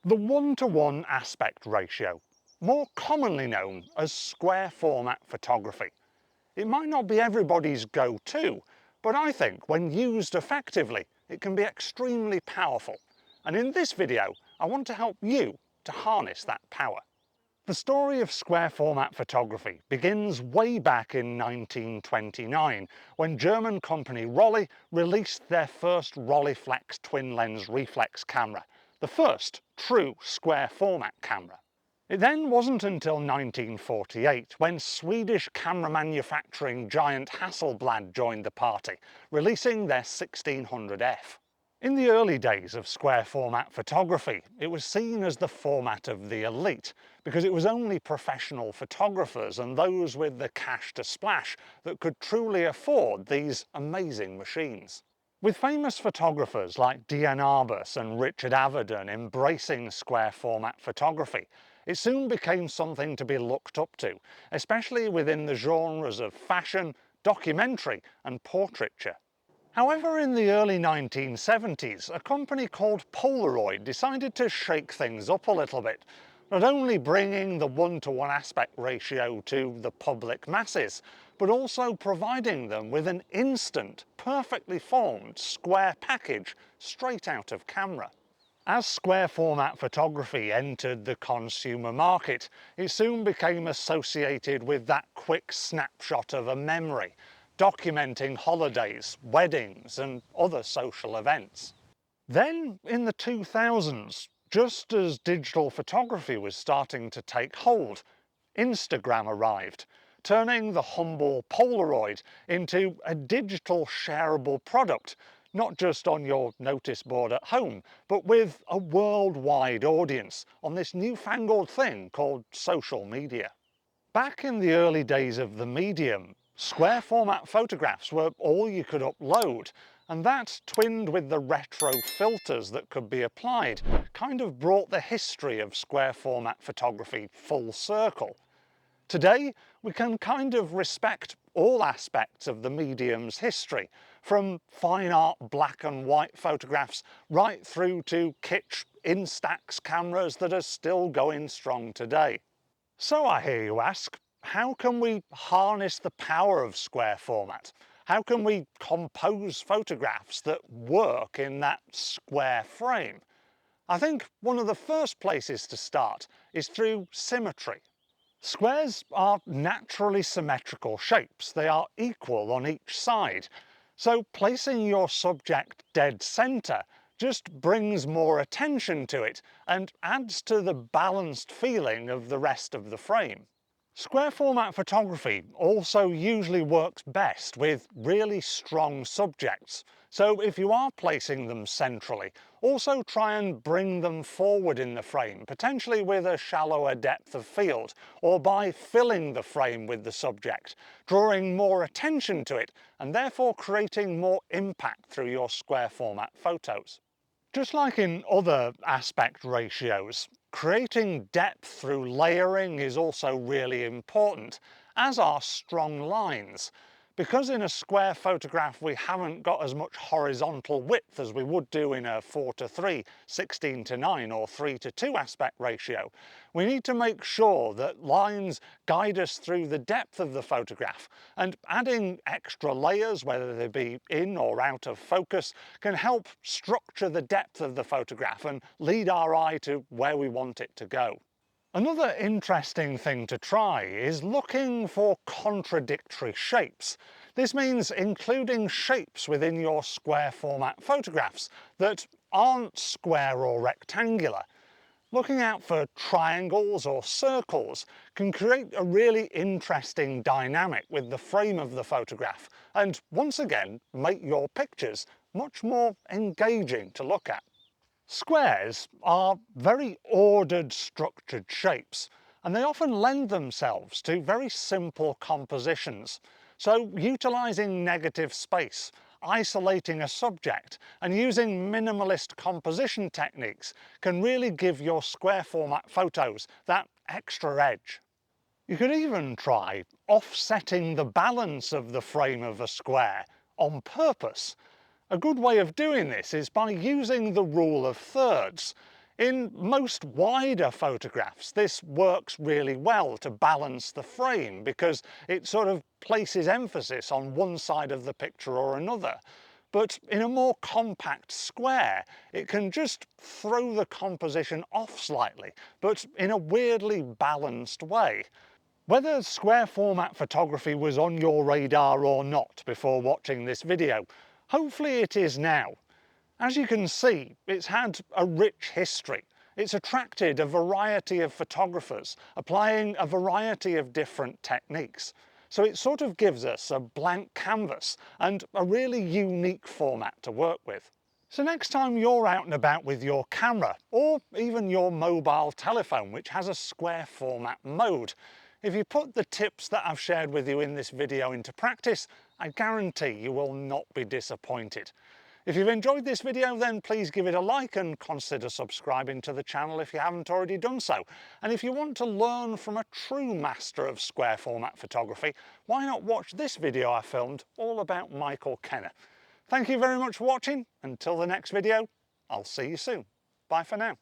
The 1:1 aspect ratio, more commonly known as square format photography. It might not be everybody's go-to, but I think when used effectively, it can be extremely powerful. And in this video, I want to help you to harness that power. The story of square format photography begins way back in 1929 when German company Rolly released their first Rolleiflex twin lens reflex camera, the first true square format camera. It then wasn't until 1948 when Swedish camera manufacturing giant Hasselblad joined the party, releasing their 1600F. In the early days of square format photography, it was seen as the format of the elite, because it was only professional photographers and those with the cash to splash that could truly afford these amazing machines. With famous photographers like Diane Arbus and Richard Avedon embracing square format photography, it soon became something to be looked up to, especially within the genres of fashion, documentary and portraiture. However, in the early 1970s, a company called Polaroid decided to shake things up a little bit, not only bringing the 1:1 aspect ratio to the public masses, but also providing them with an instant, perfectly formed square package straight out of camera. As square format photography entered the consumer market, it soon became associated with that quick snapshot of a memory, documenting holidays, weddings and other social events. Then, in the 2000s, just as digital photography was starting to take hold, Instagram arrived, turning the humble Polaroid into a digital shareable product, not just on your notice board at home, but with a worldwide audience on this newfangled thing called social media. Back in the early days of the medium, square format photographs were all you could upload, and that, twinned with the retro filters that could be applied, kind of brought the history of square format photography full circle. Today, we can kind of respect all aspects of the medium's history, from fine art black and white photographs right through to kitsch Instax cameras that are still going strong today. So I hear you ask, how can we harness the power of square format? How can we compose photographs that work in that square frame? I think one of the first places to start is through symmetry. Squares are naturally symmetrical shapes. They are equal on each side. So placing your subject dead center just brings more attention to it and adds to the balanced feeling of the rest of the frame. Square format photography also usually works best with really strong subjects, so if you are placing them centrally, also try and bring them forward in the frame, potentially with a shallower depth of field, or by filling the frame with the subject, drawing more attention to it and therefore creating more impact through your square format photos. Just like in other aspect ratios, creating depth through layering is also really important, as are strong lines. Because in a square photograph we haven't got as much horizontal width as we would do in a 4:3, 16:9 or 3:2 aspect ratio, we need to make sure that lines guide us through the depth of the photograph, and adding extra layers, whether they be in or out of focus, can help structure the depth of the photograph and lead our eye to where we want it to go. Another interesting thing to try is looking for contradictory shapes. This means including shapes within your square format photographs that aren't square or rectangular. Looking out for triangles or circles can create a really interesting dynamic with the frame of the photograph and once again make your pictures much more engaging to look at. Squares are very ordered, structured shapes, and they often lend themselves to very simple compositions. So utilising negative space, isolating a subject, and using minimalist composition techniques can really give your square format photos that extra edge. You could even try offsetting the balance of the frame of a square on purpose. A good way of doing this is by using the rule of thirds. In most wider photographs, this works really well to balance the frame because it sort of places emphasis on one side of the picture or another. But in a more compact square, it can just throw the composition off slightly, but in a weirdly balanced way. Whether square format photography was on your radar or not before watching this video, hopefully it is now. As you can see, it's had a rich history. It's attracted a variety of photographers, applying a variety of different techniques. So it sort of gives us a blank canvas and a really unique format to work with. So next time you're out and about with your camera, or even your mobile telephone, which has a square format mode, if you put the tips that I've shared with you in this video into practice, I guarantee you will not be disappointed. If you've enjoyed this video, then please give it a like and consider subscribing to the channel if you haven't already done so. And if you want to learn from a true master of square format photography, why not watch this video I filmed all about Michael Kenner. Thank you very much for watching. Until the next video, I'll see you soon. Bye for now.